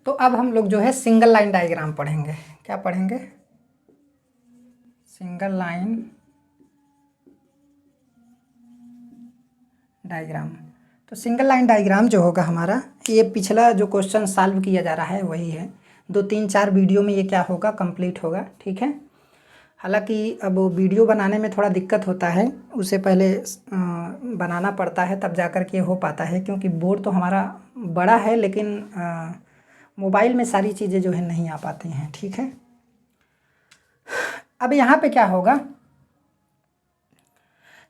तो अब हम लोग जो है सिंगल लाइन डायग्राम पढ़ेंगे। क्या पढ़ेंगे? Single line diagram. तो सिंगल लाइन डायग्राम जो होगा हमारा, ये पिछला जो क्वेश्चन सॉल्व किया जा रहा है वही है। 2 3 4 वीडियो में ये क्या होगा, कंप्लीट होगा। ठीक है। हालांकि अब वीडियो बनाने में थोड़ा दिक्कत होता है, उसे पहले बनाना पड़ता है तब जाकर के हो पाता है, क्योंकि बोर्ड तो हमारा बड़ा है लेकिन मोबाइल में सारी चीज़ें जो है नहीं आ पाती हैं। ठीक है। अब यहाँ पे क्या होगा,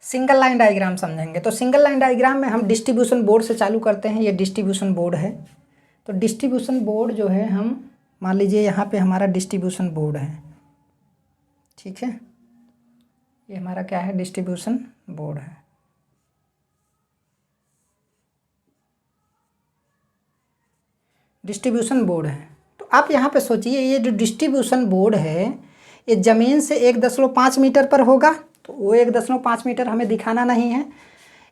सिंगल लाइन डायग्राम समझेंगे। तो सिंगल लाइन डायग्राम में हम डिस्ट्रीब्यूशन बोर्ड से चालू करते हैं। ये डिस्ट्रीब्यूशन बोर्ड है। तो डिस्ट्रीब्यूशन बोर्ड जो है, हम मान लीजिए यहाँ पे हमारा डिस्ट्रीब्यूशन बोर्ड है। ठीक है। ये हमारा क्या है, डिस्ट्रीब्यूशन बोर्ड है। डिस्ट्रीब्यूशन बोर्ड है। तो आप यहाँ पे सोचिए, ये जो डिस्ट्रीब्यूशन बोर्ड है ये ज़मीन से 1.5 मीटर पर होगा। तो वो 1.5 मीटर हमें दिखाना नहीं है।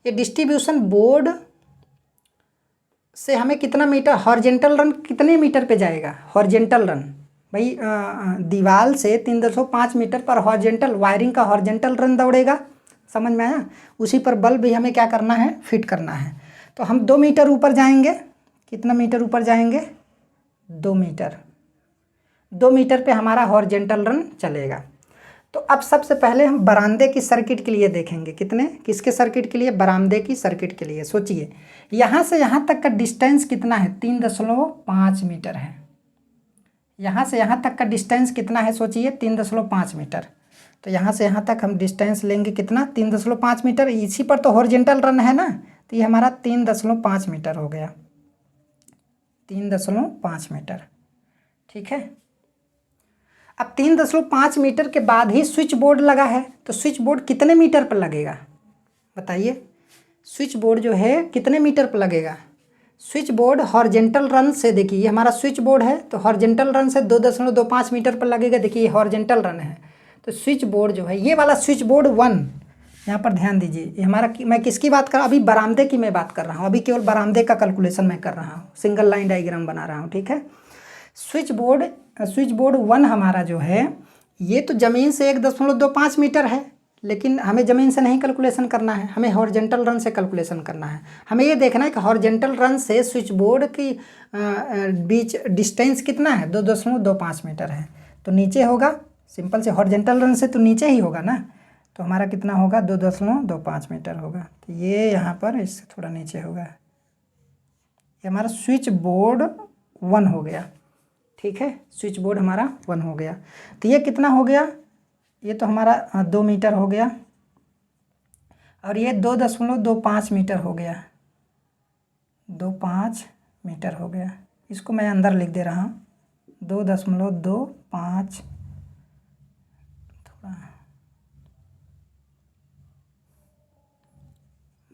ये डिस्ट्रीब्यूशन बोर्ड से हमें कितना मीटर हॉरिजेंटल रन कितने मीटर पे जाएगा? हॉरिजेंटल रन भाई दीवार से 3.5 मीटर पर हॉरिजेंटल वायरिंग का हॉरिजेंटल रन दौड़ेगा। समझ में आया? उसी पर बल्ब भी हमें क्या करना है, फिट करना है। तो हम 2 मीटर ऊपर जाएंगे। कितना मीटर ऊपर जाएंगे? 2 मीटर। 2 मीटर पे हमारा हॉरिजेंटल रन चलेगा। तो अब सबसे पहले हम बरामदे की सर्किट के लिए देखेंगे। कितने, किसके सर्किट के लिए? बरामदे की सर्किट के लिए। सोचिए, यहाँ से यहाँ तक का डिस्टेंस कितना है? 3.5 मीटर है। यहाँ से यहाँ तक का डिस्टेंस कितना है? सोचिए, 3.5 मीटर। तो यहाँ से यहाँ तक हम डिस्टेंस लेंगे कितना? 3.5 मीटर। इसी पर तो हॉरिजेंटल रन है ना, तो ये हमारा 3.5 मीटर हो गया। 3.5 मीटर। ठीक है। अब 3.5 मीटर के बाद ही स्विच बोर्ड लगा है। तो स्विच बोर्ड कितने मीटर पर लगेगा बताइए? स्विच बोर्ड जो है कितने मीटर पर लगेगा? स्विच बोर्ड हॉरिजेंटल रन से, देखिए ये हमारा स्विच बोर्ड है, तो हॉरिजेंटल रन से 2.25 मीटर पर लगेगा। देखिए ये हॉरिजेंटल रन है। तो स्विच बोर्ड जो है, ये वाला स्विच बोर्ड 1, यहाँ पर ध्यान दीजिए, ये हमारा मैं किसकी बात कर रहा हूँ? अभी बरामदे की मैं बात कर रहा हूँ। अभी केवल बरामदे का कैलकुलेशन मैं कर रहा हूँ, सिंगल लाइन डायग्राम बना रहा हूँ। ठीक है। स्विच बोर्ड 1 हमारा जो है, ये तो ज़मीन से 1.25 मीटर है, लेकिन हमें ज़मीन से नहीं कैलकुलेशन करना है, हमें हॉरिजेंटल रन से कैलकुलेशन करना है। हमें ये देखना है कि हॉरिजेंटल रन से स्विच बोर्ड की बीच डिस्टेंस कितना है? 2.25 मीटर है। तो नीचे होगा, सिंपल से हॉरिजेंटल रन से तो नीचे ही होगा ना। तो हमारा कितना होगा? 2.25 मीटर होगा। तो ये यहाँ पर इससे थोड़ा नीचे होगा। ये हमारा स्विच बोर्ड 1 हो गया। ठीक है। स्विच बोर्ड हमारा 1 हो गया। तो ये कितना हो गया? ये तो हमारा 2 मीटर हो गया, और ये 2.25 मीटर हो गया। 2.5 मीटर हो गया। इसको मैं अंदर लिख दे रहा हूँ, 2.25 थोड़ा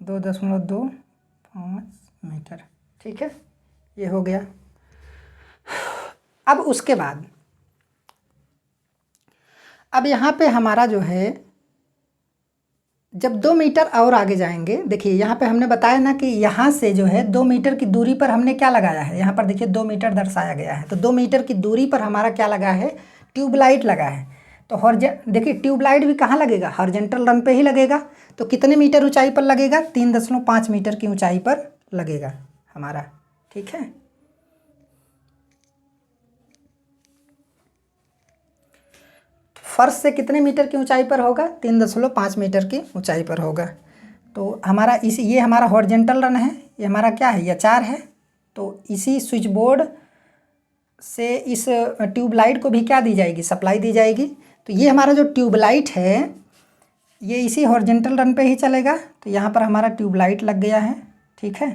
2.25 मीटर। ठीक है। ये हो गया। अब उसके बाद, अब यहाँ पे हमारा जो है, जब 2 मीटर और आगे जाएंगे, देखिए यहाँ पे हमने बताया ना कि यहाँ से जो है 2 मीटर की दूरी पर हमने क्या लगाया है? यहाँ पर देखिए 2 मीटर दर्शाया गया है। तो 2 मीटर की दूरी पर हमारा क्या लगा है? ट्यूबलाइट लगा है। तो देखिए ट्यूबलाइट भी कहाँ लगेगा? हॉरिजेंटल रन पे ही लगेगा। तो कितने मीटर ऊंचाई पर लगेगा? 3.5 मीटर की ऊंचाई पर लगेगा हमारा। ठीक है। फर्श से कितने मीटर की ऊंचाई पर होगा? 3.5 मीटर की ऊंचाई पर होगा। तो हमारा ये हमारा हॉरिजेंटल रन है, ये हमारा क्या है? ये 4 है। तो इसी स्विच बोर्ड से इस ट्यूबलाइट को भी क्या दी जाएगी? सप्लाई दी जाएगी। तो ये हमारा जो ट्यूबलाइट है ये इसी हॉरिजेंटल रन पे ही चलेगा। तो यहाँ पर हमारा ट्यूबलाइट लग गया है। ठीक है।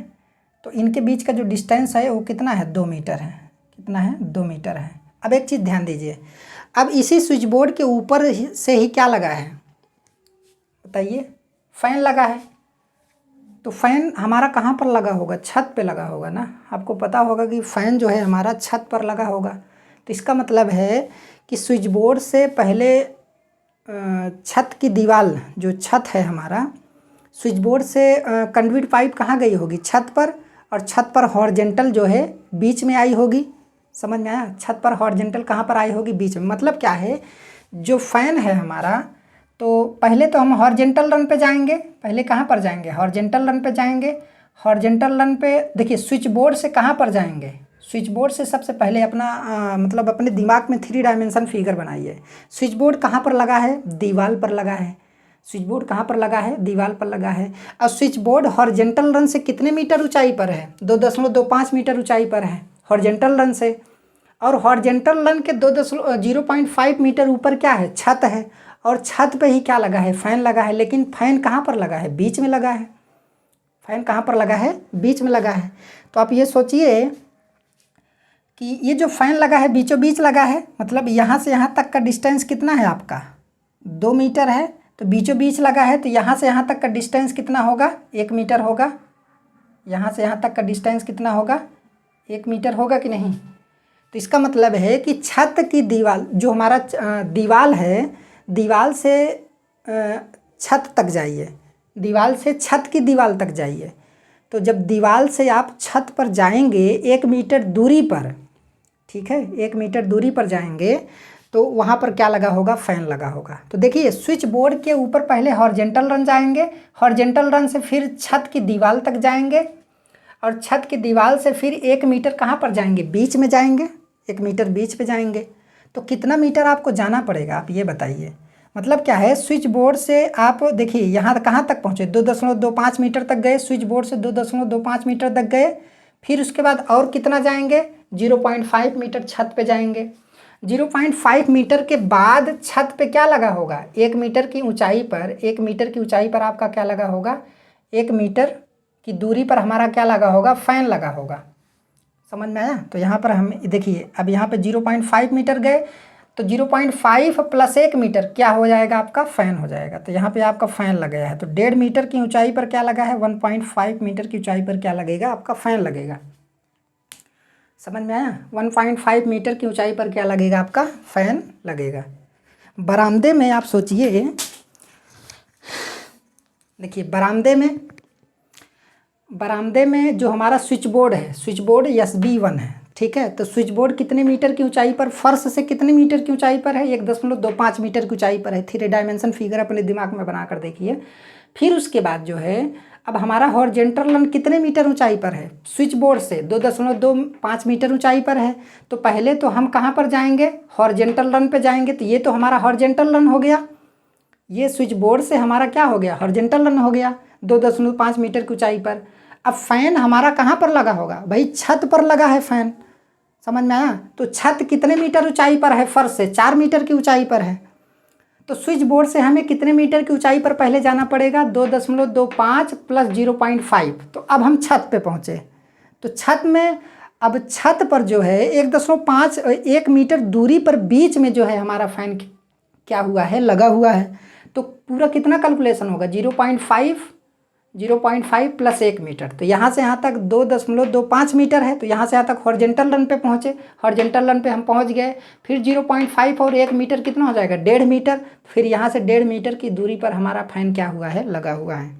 तो इनके बीच का जो डिस्टेंस है वो कितना है? 2 मीटर है। कितना है? 2 मीटर है। अब एक चीज़ ध्यान दीजिए, अब इसी स्विच बोर्ड के ऊपर से ही क्या लगा है बताइए? फैन लगा है। तो फैन हमारा कहाँ पर लगा होगा? छत पे लगा होगा ना। आपको पता होगा कि फ़ैन जो है हमारा छत पर लगा होगा। तो इसका मतलब है कि स्विच बोर्ड से पहले छत की दीवार, जो छत है हमारा, स्विच बोर्ड से कंडक्टिंग पाइप कहाँ गई होगी? छत पर। और छत पर हॉरिजेंटल जो है बीच में आई होगी। समझ में आया? छत पर हॉरिजॉन्टल कहाँ पर आई होगी? बीच में। मतलब क्या है, जो फैन है हमारा, तो पहले तो हम हॉरिजॉन्टल रन पे जाएंगे। पहले कहाँ पर जाएंगे? हॉरिजॉन्टल रन पे जाएंगे। हॉरिजॉन्टल रन पे देखिए, स्विच बोर्ड से कहाँ पर जाएंगे? स्विच बोर्ड से सबसे पहले अपना मतलब अपने दिमाग में 3 डायमेंशन फिगर बनाइए। स्विच बोर्ड कहाँ पर लगा है? दीवार पर लगा है। स्विच बोर्ड कहाँ पर लगा है? दीवार पर लगा है। और स्विच बोर्ड हॉरिजॉन्टल रन से कितने मीटर ऊंचाई पर है? 2.25 मीटर ऊंचाई पर है हॉरिजॉन्टल रन से। और हॉरिजॉन्टल रन के 0.5 मीटर ऊपर क्या है? छत है। और छत पे ही क्या लगा है? फैन लगा है। लेकिन फैन कहाँ पर लगा है? बीच में लगा है। फैन कहाँ पर लगा है? बीच में लगा है। तो आप ये सोचिए कि ये जो फैन लगा है बीचों बीच लगा है, मतलब यहाँ से यहाँ तक का डिस्टेंस कितना है आपका? 2 मीटर है। तो बीचों बीच लगा है, तो यहाँ से यहाँ तक का डिस्टेंस कितना होगा? 1 मीटर होगा। यहाँ से यहाँ तक का डिस्टेंस कितना होगा? 1 मीटर होगा कि नहीं? तो इसका मतलब है कि छत की दीवार, जो हमारा दीवार है, दीवार से छत तक जाइए। दीवार से छत की दीवार तक जाइए। तो जब दीवार से आप छत पर जाएंगे 1 मीटर दूरी पर, ठीक है, 1 मीटर दूरी पर जाएंगे, तो वहाँ पर क्या लगा होगा? फैन लगा होगा। तो देखिए, स्विच बोर्ड के ऊपर पहले हॉरिजॉन्टल रन जाएंगे, हॉरिजॉन्टल रन से फिर छत की दीवार तक जाएंगे, और छत की दीवार से फिर 1 मीटर कहाँ पर जाएंगे? बीच में जाएंगे। 1 मीटर बीच पे जाएंगे। तो कितना मीटर आपको जाना पड़ेगा, आप ये बताइए। मतलब क्या है, स्विच बोर्ड से आप देखिए यहाँ कहाँ तक पहुँचे? 2.25 मीटर तक गए। स्विच बोर्ड से 2.25 मीटर तक गए। फिर उसके बाद और कितना जाएंगे? 0.5 मीटर छत पे जाएंगे। 0.5 मीटर के बाद छत पे क्या लगा होगा? 1 मीटर की ऊंचाई पर, 1 मीटर की ऊंचाई पर आपका क्या लगा होगा? 1 मीटर की दूरी पर हमारा क्या लगा होगा? फैन लगा होगा। समझ में आया? तो यहाँ पर हम देखिए, अब यहाँ पे 0.5 मीटर गए, तो 0.5 प्लस 1 मीटर क्या हो जाएगा? आपका फैन हो जाएगा। तो यहाँ पे आपका फैन लग गया है। तो 1.5 मीटर की ऊंचाई पर क्या लगा है? 1.5 मीटर की ऊंचाई पर क्या लगेगा? आपका फैन लगेगा। समझ में आया? 1.5 मीटर की ऊंचाई पर क्या लगेगा? आपका फैन लगेगा। बरामदे में आप सोचिए, देखिए बरामदे में जो हमारा स्विच बोर्ड है, स्विच बोर्ड SB1 है, ठीक है। तो स्विच बोर्ड कितने मीटर की ऊंचाई पर, फर्श से कितने मीटर की ऊंचाई पर है? 1.25 मीटर की ऊंचाई पर है। 3 डायमेंशन फिगर अपने दिमाग में बनाकर देखिए। फिर उसके बाद जो है, अब हमारा हॉरिजॉन्टल रन कितने मीटर ऊंचाई पर है? स्विच बोर्ड से 2.25 मीटर ऊंचाई पर है। तो पहले तो हम कहाँ पर जाएंगे? हॉरिजॉन्टल रन पे जाएंगे। तो ये तो हमारा हॉरिजॉन्टल रन हो गया। ये स्विच बोर्ड से हमारा क्या हो गया? हॉरिजॉन्टल रन हो गया 2.5 मीटर की ऊंचाई पर। अब फैन हमारा कहाँ पर लगा होगा? भाई छत पर लगा है फैन। समझ में आया? तो छत कितने मीटर ऊंचाई पर है? फर्श से 4 मीटर की ऊंचाई पर है। तो स्विच बोर्ड से हमें कितने मीटर की ऊंचाई पर पहले जाना पड़ेगा? 2.25 प्लस 0.5। तो अब हम छत पे पहुँचे। तो छत में, अब छत पर जो है 1 मीटर दूरी पर बीच में जो है हमारा फैन क्या हुआ है? लगा हुआ है। तो पूरा कितना कैलकुलेशन होगा? 0.5 प्लस 1 मीटर। तो यहाँ से यहाँ तक 2.25 मीटर है। तो यहाँ से यहाँ तक हॉरिजॉन्टल रन पे पहुँचे। हॉरिजॉन्टल रन पे हम पहुँच गए। फिर 0.5 और 1 मीटर कितना हो जाएगा? 1.5 मीटर। फिर यहाँ से 1.5 मीटर की दूरी पर हमारा फैन क्या हुआ है? लगा हुआ है।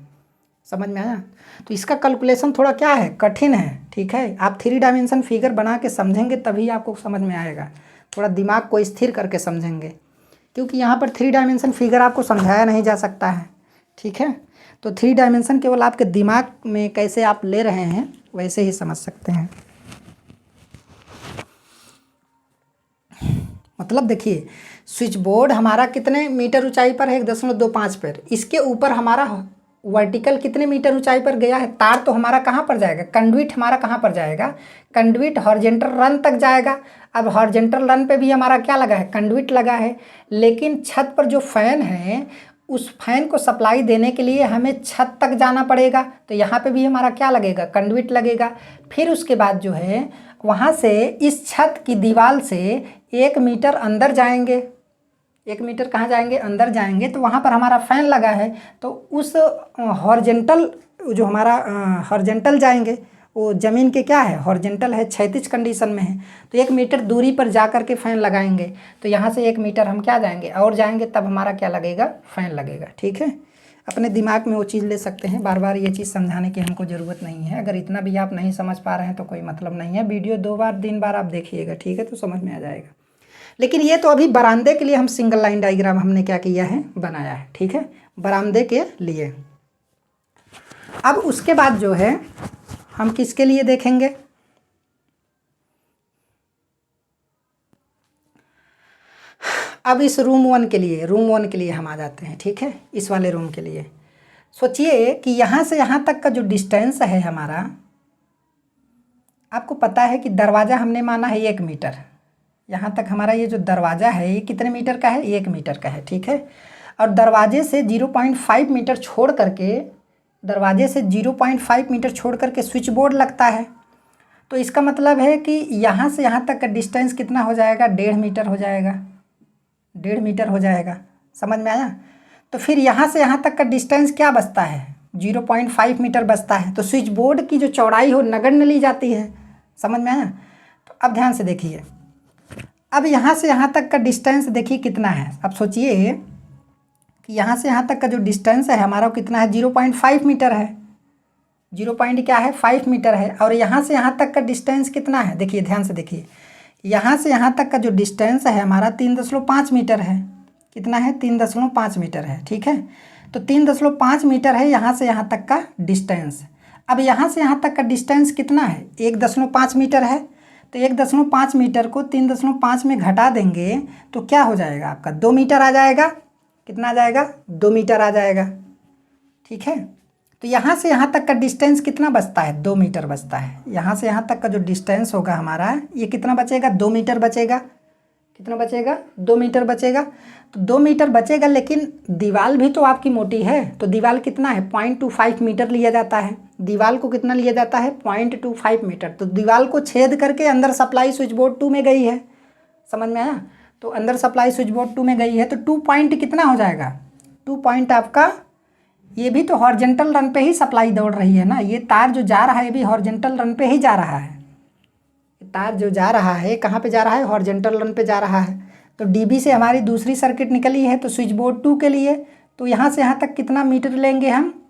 समझ में आया? तो इसका कैलकुलेशन थोड़ा क्या है? कठिन है, ठीक है। आप 3 डायमेंशन फिगर बना के समझेंगे तभी आपको समझ में आएगा। थोड़ा दिमाग को स्थिर करके समझेंगे, क्योंकि यहाँ पर 3 डायमेंशन फिगर आपको समझाया नहीं जा सकता है, ठीक है। तो 3 डायमेंशन केवल आपके दिमाग में कैसे आप ले रहे हैं वैसे ही समझ सकते हैं। मतलब देखिए, स्विच बोर्ड हमारा कितने मीटर ऊंचाई पर है? 1.25 पर। इसके ऊपर हमारा वर्टिकल कितने मीटर ऊंचाई पर गया है? तार तो हमारा कहाँ पर जाएगा? कंडुइट हमारा कहाँ पर जाएगा? कंडुइट हॉरिजॉन्टल रन तक जाएगा। अब हॉरिजॉन्टल रन पे भी हमारा क्या लगा है? कंडुइट लगा है। लेकिन छत पर जो फैन है, उस फैन को सप्लाई देने के लिए हमें छत तक जाना पड़ेगा। तो यहाँ पे भी हमारा क्या लगेगा? कंडुइट लगेगा। फिर उसके बाद जो है, वहाँ से इस छत की दीवार से 1 मीटर अंदर जाएंगे। 1 मीटर कहाँ जाएंगे? अंदर जाएंगे। तो वहाँ पर हमारा फैन लगा है। तो उस हॉरिजॉन्टल, जो हमारा हॉरिजॉन्टल जाएंगे, वो ज़मीन के क्या है? हॉरिजॉन्टल है, क्षैतिज कंडीशन में है। तो 1 मीटर दूरी पर जा कर के फ़ैन लगाएंगे। तो यहाँ से 1 मीटर हम क्या जाएंगे? और जाएंगे, तब हमारा क्या लगेगा? फैन लगेगा, ठीक है। अपने दिमाग में वो चीज़ ले सकते हैं। बार बार ये चीज़ समझाने की हमको ज़रूरत नहीं है। अगर इतना भी आप नहीं समझ पा रहे हैं तो कोई मतलब नहीं है, वीडियो 2 बार 3 बार आप देखिएगा, ठीक है, तो समझ में आ जाएगा। लेकिन ये तो अभी बरामदे के लिए हम सिंगल लाइन डायग्राम हमने क्या किया है, बनाया है, ठीक है, बरामदे के लिए। अब उसके बाद जो है हम किसके लिए देखेंगे, अब इस रूम 1 के लिए हम आ जाते हैं, ठीक है, इस वाले रूम के लिए। सोचिए कि यहाँ से यहाँ तक का जो डिस्टेंस है हमारा, आपको पता है कि दरवाज़ा हमने माना है 1 मीटर। यहाँ तक हमारा ये जो दरवाज़ा है ये कितने मीटर का है, 1 मीटर का है, ठीक है। और दरवाजे से 0.5 मीटर छोड़ करके, दरवाजे से 0.5 मीटर छोड़ करके स्विच बोर्ड लगता है। तो इसका मतलब है कि यहाँ से यहाँ तक का डिस्टेंस कितना हो जाएगा, 1.5 मीटर हो जाएगा, 1.5 मीटर हो जाएगा। समझ में आया। तो फिर यहाँ से यहाँ तक का डिस्टेंस क्या बचता है, 0.5 मीटर बचता है। तो स्विच बोर्ड की जो चौड़ाई हो नगण्य ली जाती है। समझ में आया। तो अब ध्यान से देखिए, अब यहाँ से यहाँ तक का डिस्टेंस देखिए कितना है। अब सोचिए कि यहाँ से यहाँ तक का जो डिस्टेंस है हमारा वो कितना है, 0.5 मीटर है। 0.5 मीटर है। और यहाँ से यहाँ तक का डिस्टेंस कितना है, देखिए ध्यान से देखिए, यहाँ से यहाँ तक का जो डिस्टेंस है हमारा 3.5 मीटर है। कितना है, 3.5 मीटर है, ठीक है। तो 3.5 मीटर है यहाँ से यहाँ तक का डिस्टेंस। अब यहाँ से यहाँ तक का डिस्टेंस कितना है, 1.5 मीटर है। तो 1.5 मीटर को 3.5 में घटा देंगे तो क्या हो जाएगा आपका, 2 मीटर आ जाएगा। कितना आ जाएगा, 2 मीटर आ जाएगा, ठीक है। तो यहाँ से यहाँ तक का डिस्टेंस कितना बचता है, 2 मीटर बचता है। यहाँ से यहाँ तक का जो डिस्टेंस होगा हमारा ये कितना बचेगा, 2 मीटर बचेगा। कितना बचेगा, 2 मीटर बचेगा। तो 2 मीटर बचेगा, लेकिन दीवार भी तो आपकी मोटी है। तो दीवार कितना है, 0.25 मीटर लिया जाता है। दीवार को कितना लिया जाता है, 0.25 मीटर। तो दीवार को छेद करके अंदर सप्लाई स्विच बोर्ड 2 में गई है। समझ में आया। तो अंदर सप्लाई स्विच बोर्ड 2 में गई है तो 2 पॉइंट कितना हो जाएगा, 2 पॉइंट आपका, ये भी तो हॉरिजॉन्टल रन पे ही सप्लाई दौड़ रही है ना। ये तार जो जा रहा है ये भी हॉरिजॉन्टल रन पे ही जा रहा है। तार जो जा रहा है कहाँ पे जा रहा है, हॉरिजॉन्टल रन पे जा रहा है। तो डीबी से हमारी दूसरी सर्किट निकली है तो स्विच बोर्ड 2 के लिए। तो यहाँ से यहाँ तक कितना मीटर लेंगे हम,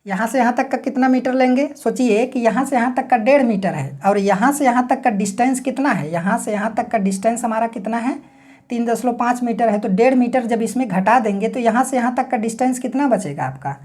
यहाँ से यहाँ तक का कितना मीटर लेंगे। सोचिए कि यहाँ से यहाँ तक का 1.5 मीटर है और यहाँ से यहाँ तक का डिस्टेंस कितना है, यहाँ से यहाँ तक का डिस्टेंस हमारा कितना है, 3.5 मीटर है। तो 1.5 मीटर जब इसमें घटा देंगे तो यहाँ से यहाँ तक का डिस्टेंस कितना बचेगा आपका,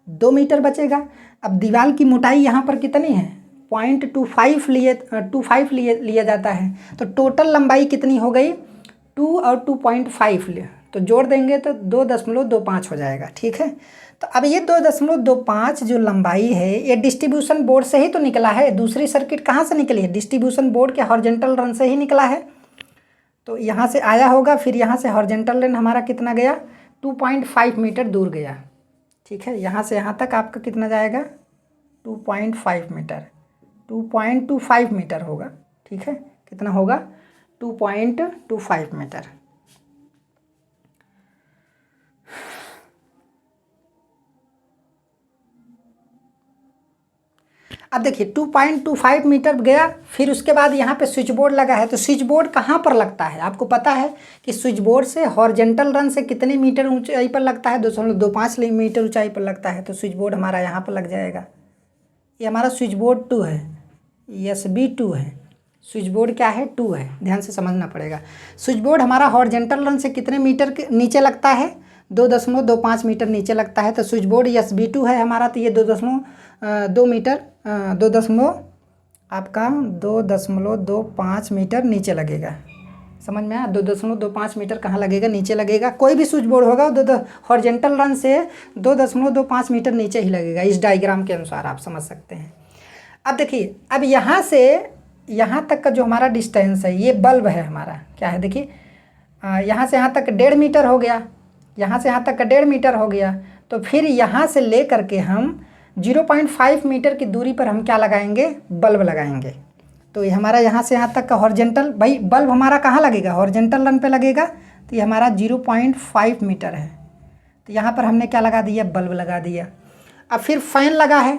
2 मीटर बचेगा। अब दीवार की मोटाई यहाँ पर कितनी है, 0.25 लिया जाता है। तो टोटल लंबाई कितनी हो गई, 2 और 2.5 तो जोड़ देंगे तो 2.25 हो जाएगा, ठीक है। तो अब ये 2.25 जो लंबाई है ये डिस्ट्रीब्यूशन बोर्ड से ही तो निकला है। दूसरी सर्किट कहाँ से निकली है, डिस्ट्रीब्यूशन बोर्ड के हॉरिजॉन्टल रन से ही निकला है। तो यहाँ से आया होगा, फिर यहाँ से हॉरिजॉन्टल रन हमारा कितना गया, 2.5 मीटर दूर गया, ठीक है। यहाँ से यहाँ तक आपका कितना जाएगा, 2.5 मीटर, 2.25 मीटर होगा, ठीक है। कितना होगा, 2.25 मीटर। अब देखिए 2.25 मीटर गया, फिर उसके बाद यहाँ पे स्विच बोर्ड लगा है। तो स्विच बोर्ड कहाँ पर लगता है, आपको पता है कि स्विच बोर्ड से हॉरिजॉन्टल रन से कितने मीटर ऊंचाई पर लगता है, 2.25 मीटर ऊंचाई पर लगता है। तो स्विच बोर्ड हमारा यहाँ पर लग जाएगा। ये हमारा स्विच बोर्ड 2 है, SB2 है। स्विच बोर्ड क्या है, 2 है, ध्यान से समझना पड़ेगा। स्विच बोर्ड हमारा हॉरिजॉन्टल रन से कितने मीटर के नीचे लगता है, 2.25 मीटर नीचे लगता है। तो स्विच बोर्ड SB2 है हमारा, तो ये 2.2 मीटर 2.25 मीटर नीचे लगेगा। समझ में आया, 2.25 मीटर कहाँ लगेगा, नीचे लगेगा। कोई भी स्विच बोर्ड होगा हॉरिजॉन्टल रन से 2.25 मीटर नीचे ही लगेगा। इस डायग्राम के अनुसार आप समझ सकते हैं। अब देखिए, अब यहाँ से यहाँ तक का जो हमारा डिस्टेंस है, ये बल्ब है हमारा, क्या है देखिए, यहाँ से यहाँ तक 1.5 मीटर हो गया, यहाँ से यहाँ तक का 1.5 मीटर हो गया। तो फिर यहाँ से ले करके हम 0.5 मीटर की दूरी पर हम क्या लगाएंगे, बल्ब लगाएंगे। तो ये हमारा यहाँ से यहाँ तक का हॉरिजॉन्टल, भाई बल्ब हमारा कहाँ लगेगा, हॉरिजॉन्टल रन पे लगेगा। तो ये हमारा 0.5 मीटर है। तो यहाँ पर हमने क्या लगा दिया, बल्ब लगा दिया। अब फिर फैन लगा है,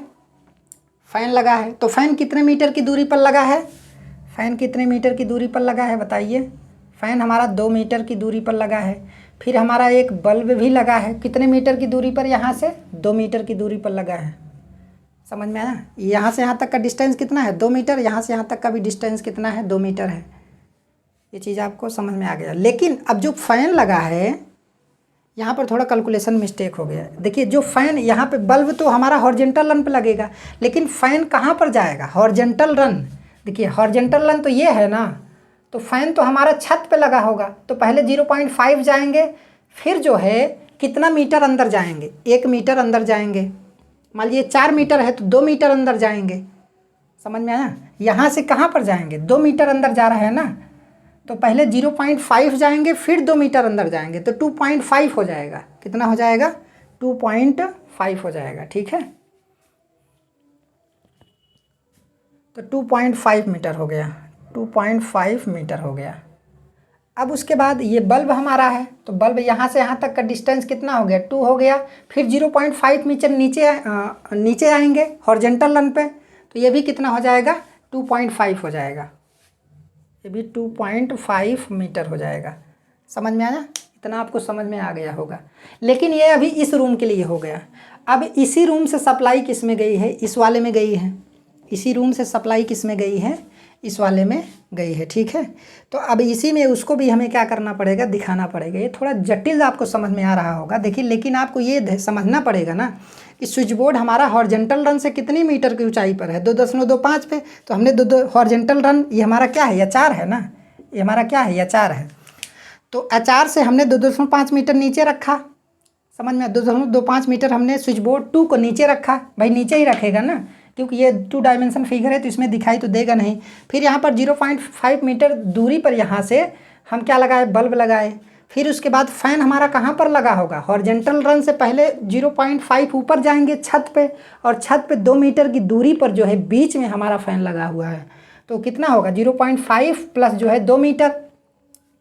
फ़ैन लगा है। तो फ़ैन कितने मीटर की दूरी पर लगा है, फ़ैन कितने मीटर की दूरी पर लगा है बताइए। फ़ैन हमारा 2 मीटर की दूरी पर लगा है। फिर हमारा एक बल्ब भी लगा है, कितने मीटर की दूरी पर, यहाँ से 2 मीटर की दूरी पर लगा है। समझ में आया? यहाँ से यहाँ तक का डिस्टेंस कितना है, 2 मीटर। यहाँ से यहाँ तक का भी डिस्टेंस कितना है, 2 मीटर है। ये चीज़ आपको समझ में आ गया। लेकिन अब जो फ़ैन लगा है यहाँ पर थोड़ा कैलकुलेशन मिस्टेक हो गया। देखिए जो फ़ैन यहाँ पे, बल्ब तो हमारा हॉरिजॉन्टल रन पे लगेगा, लेकिन फ़ैन कहाँ पर जाएगा, हॉरिजॉन्टल रन। देखिए हॉरिजॉन्टल रन तो ये है ना, तो फ़ैन तो हमारा छत पे लगा होगा, तो पहले 0.5 जाएंगे, फिर जो है कितना मीटर अंदर जाएंगे, 1 मीटर अंदर जाएंगे। मान लीजिए 4 मीटर है तो 2 मीटर अंदर जाएंगे। समझ में आया? यहाँ से कहाँ पर जाएंगे, 2 मीटर अंदर जा रहा है ना, तो पहले 0.5 जाएंगे, फिर 2 मीटर अंदर जाएंगे, तो 2.5 हो जाएगा। कितना हो जाएगा, 2.5 हो जाएगा। ठीक है, तो 2.5 मीटर हो गया, 2.5 मीटर हो गया। अब उसके बाद ये बल्ब हमारा है, तो बल्ब यहाँ से यहाँ तक का डिस्टेंस कितना हो गया, 2 हो गया। फिर 0.5 मीटर नीचे आएंगे हॉरिजॉन्टल लाइन पे, तो ये भी कितना हो जाएगा, 2.5 हो जाएगा। ये भी 2.5 मीटर हो जाएगा। समझ में आया? इतना आपको समझ में आ गया होगा। लेकिन ये अभी इस रूम के लिए हो गया। अब इसी रूम से सप्लाई किस में गई है, इस वाले में गई है। इसी रूम से सप्लाई किस में गई है, इस वाले में गई है। ठीक है, तो अब इसी में उसको भी हमें क्या करना पड़ेगा, दिखाना पड़ेगा। ये थोड़ा जटिल आपको समझ में आ रहा होगा। देखिए लेकिन आपको ये समझना पड़ेगा ना कि स्विच बोर्ड हमारा हॉरिजॉन्टल रन से कितनी मीटर की ऊंचाई पर है, 2.25 पे। तो हमने दो हॉरिजॉन्टल रन, ये हमारा क्या है, एचआर है ना, ये हमारा क्या है, एचआर है। तो एचआर से हमने 2.5 मीटर नीचे रखा। समझ में, 2.25 मीटर हमने स्विच बोर्ड 2 को नीचे रखा। भाई नीचे ही रखेगा ना, क्योंकि ये 2 डायमेंशन फिगर है, तो इसमें दिखाई तो देगा नहीं। फिर यहाँ पर 0.5 मीटर दूरी पर यहाँ से हम क्या लगाए, बल्ब लगाए। फिर उसके बाद फ़ैन हमारा कहाँ पर लगा होगा, हॉरिजॉन्टल रन से पहले 0.5 ऊपर जाएंगे छत पे, और छत पे 2 मीटर की दूरी पर जो है बीच में हमारा फ़ैन लगा हुआ है। तो कितना होगा, 0.5 प्लस जो है 2 मीटर,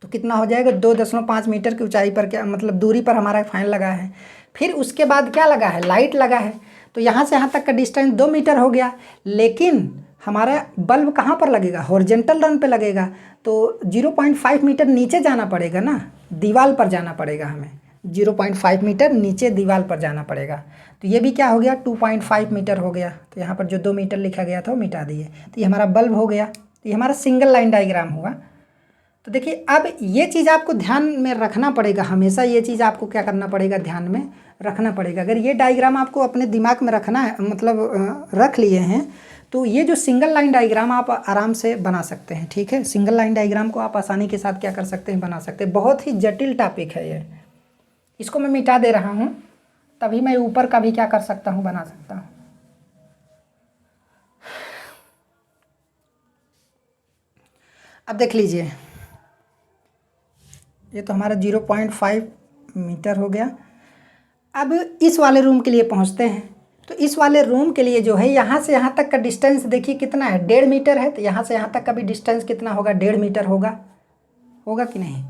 तो कितना हो जाएगा, 2.5 मीटर की ऊंचाई पर, क्या मतलब दूरी पर हमारा फ़ैन लगा है। फिर उसके बाद क्या लगा है, लाइट लगा है। तो यहाँ से यहाँ तक का डिस्टेंस 2 मीटर हो गया। लेकिन हमारा बल्ब कहाँ पर लगेगा, हॉरिजॉन्टल रन पे लगेगा। तो 0.5 मीटर नीचे जाना पड़ेगा ना, दीवार पर जाना पड़ेगा हमें। 0.5 मीटर नीचे दीवार पर जाना पड़ेगा। तो ये भी क्या हो गया, 2.5 मीटर हो गया। तो यहाँ पर जो 2 मीटर लिखा गया था वो मिटा दिए। तो ये हमारा बल्ब हो गया। तो ये हमारा सिंगल लाइन डायग्राम हुआ। तो देखिए अब ये चीज़ आपको ध्यान में रखना पड़ेगा, हमेशा ये चीज़ आपको क्या करना पड़ेगा, ध्यान में रखना पड़ेगा। अगर ये डायग्राम आपको अपने दिमाग में रखना है, मतलब रख लिए हैं, तो ये जो सिंगल लाइन डायग्राम आप आराम से बना सकते हैं। ठीक है, सिंगल लाइन डायग्राम को आप आसानी के साथ क्या कर सकते हैं, बना सकते हैं। बहुत ही जटिल टॉपिक है ये। इसको मैं मिटा दे रहा हूँ, तभी मैं ऊपर का भी क्या कर सकता हूँ, बना सकता हूँ। अब देख लीजिए, ये तो हमारा 0.5 मीटर हो गया। अब इस वाले रूम के लिए पहुंचते हैं। तो इस वाले रूम के लिए जो है यहाँ से यहाँ तक का डिस्टेंस देखिए कितना है, 1.5 मीटर है। तो यहाँ से यहाँ तक का भी डिस्टेंस कितना होगा, 1.5 मीटर होगा, होगा कि नहीं।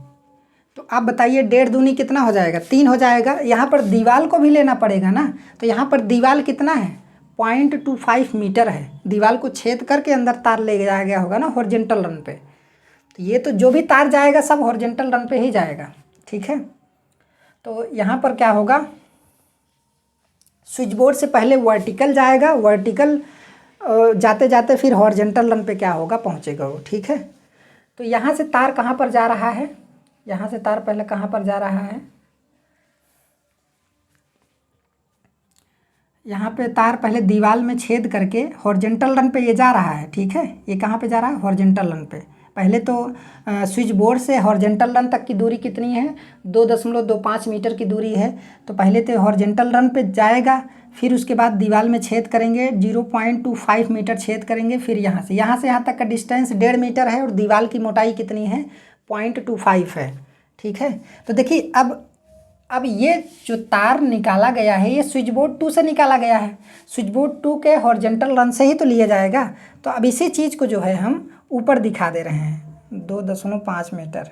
तो आप बताइए 1.5 दूनी कितना हो जाएगा, 3 हो जाएगा। यहाँ पर दीवार को भी लेना पड़ेगा ना, तो यहाँ पर दीवार कितना है, 0.25 मीटर है। दीवार को छेद करके अंदर तार ले जाया गया होगा ना हॉरिजॉन्टल रन पे। तो ये तो जो भी तार जाएगा सब हॉरिजॉन्टल रन पे ही जाएगा। ठीक है, तो यहाँ पर क्या होगा, स्विच बोर्ड से पहले वर्टिकल जाएगा, वर्टिकल जाते जाते फिर हॉरिजॉन्टल रन पे क्या होगा, पहुँचेगा वो। ठीक है, तो यहाँ से तार कहाँ पर जा रहा है, यहाँ से तार पहले कहाँ पर जा रहा है, यहाँ पे तार पहले दीवार में छेद करके हॉरिजॉन्टल रन पे ये जा रहा है। ठीक है, ये कहाँ पे जा रहा है, हॉरिजॉन्टल रन पे। पहले तो स्विच बोर्ड से हॉरिजॉन्टल रन तक की दूरी कितनी है, 2.25 मीटर की दूरी है। तो पहले तो हॉरिजॉन्टल रन पे जाएगा, फिर उसके बाद दीवार में छेद करेंगे, 0.25 मीटर छेद करेंगे। फिर यहाँ से यहाँ तक का डिस्टेंस 1.5 मीटर है, और दीवार की मोटाई कितनी है, 0.25 है। ठीक है, तो देखिए अब ये जो तार निकाला गया है, ये स्विच बोर्ड 2 से निकाला गया है। स्विच बोर्ड 2 के हॉरिजॉन्टल रन से ही तो लिया जाएगा। तो अब इसी चीज़ को जो है हम ऊपर दिखा दे रहे हैं, 2.5 मीटर।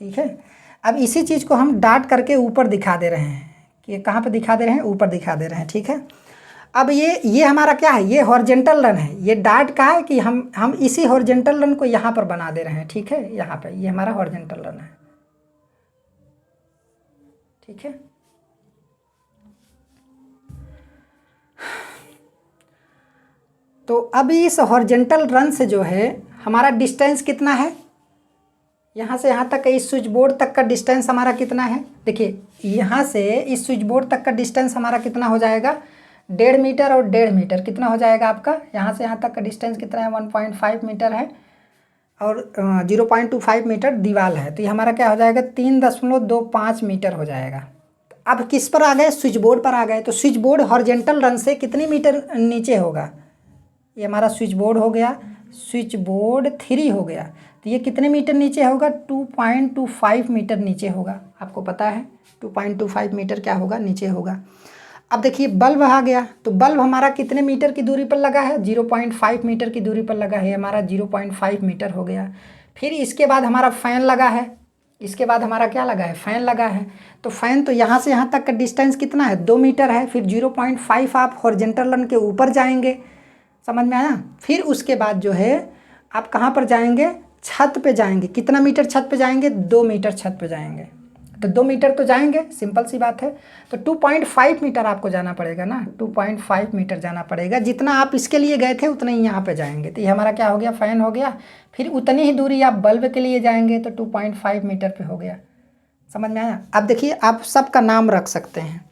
ठीक है, अब इसी चीज़ को हम डाट करके ऊपर दिखा दे रहे हैं, कि कहाँ पे दिखा दे रहे हैं, ऊपर दिखा दे रहे हैं। ठीक है, अब ये हमारा क्या है, ये हॉरिजॉन्टल रन है। ये डाट का है कि हम इसी हॉरिजॉन्टल रन को यहाँ पर बना दे रहे हैं। ठीक है, यहाँ पे ये हमारा हॉरिजॉन्टल रन है। ठीक है। तो अब इस हॉरिजॉन्टल रन से जो है हमारा डिस्टेंस कितना है, यहाँ से यहाँ तक इस स्विच बोर्ड तक का डिस्टेंस हमारा कितना है। देखिए यहाँ से इस स्विच बोर्ड तक का डिस्टेंस हमारा कितना हो जाएगा, 1.5 मीटर और 1.5 मीटर कितना हो जाएगा आपका, यहाँ से यहाँ तक का डिस्टेंस कितना है 1.5 मीटर है और 0.25 मीटर दीवार है। तो ये हमारा क्या हो जाएगा 3.25 मीटर हो जाएगा। अब किस पर आ गए, स्विच बोर्ड पर आ गए। तो स्विच बोर्ड हॉरिजॉन्टल रन से कितनी मीटर नीचे होगा, ये हमारा स्विच बोर्ड हो गया, स्विच बोर्ड 3 हो गया। तो ये कितने मीटर नीचे होगा, 2.25 मीटर नीचे होगा। आपको पता है 2.25 मीटर क्या होगा, नीचे होगा। अब देखिए बल्ब आ गया, तो बल्ब हमारा कितने मीटर की दूरी पर लगा है, 0.5 मीटर की दूरी पर लगा है, हमारा 0.5 मीटर हो गया। फिर इसके बाद हमारा फ़ैन लगा है, इसके बाद हमारा क्या लगा है, फ़ैन लगा है। तो फ़ैन तो यहाँ से यहाँ तक का डिस्टेंस कितना है, 2 मीटर है। फिर 0.5 आप हॉरिजॉन्टल लाइन के ऊपर जाएंगे, समझ में आया। फिर उसके बाद जो है आप कहाँ पर जाएंगे, छत पे जाएंगे। कितना मीटर छत पे जाएंगे, 2 मीटर छत पे जाएंगे। तो 2 मीटर तो जाएंगे, सिंपल सी बात है। तो 2.5 मीटर आपको जाना पड़ेगा ना, 2.5 मीटर जाना पड़ेगा। जितना आप इसके लिए गए थे उतना ही यहाँ पे जाएंगे। तो ये हमारा क्या हो गया, फ़ैन हो गया। फिर उतनी ही दूरी आप बल्ब के लिए जाएंगे, तो 2.5 मीटर पे हो गया। समझ में आया। अब देखिए आप सबका नाम रख सकते हैं।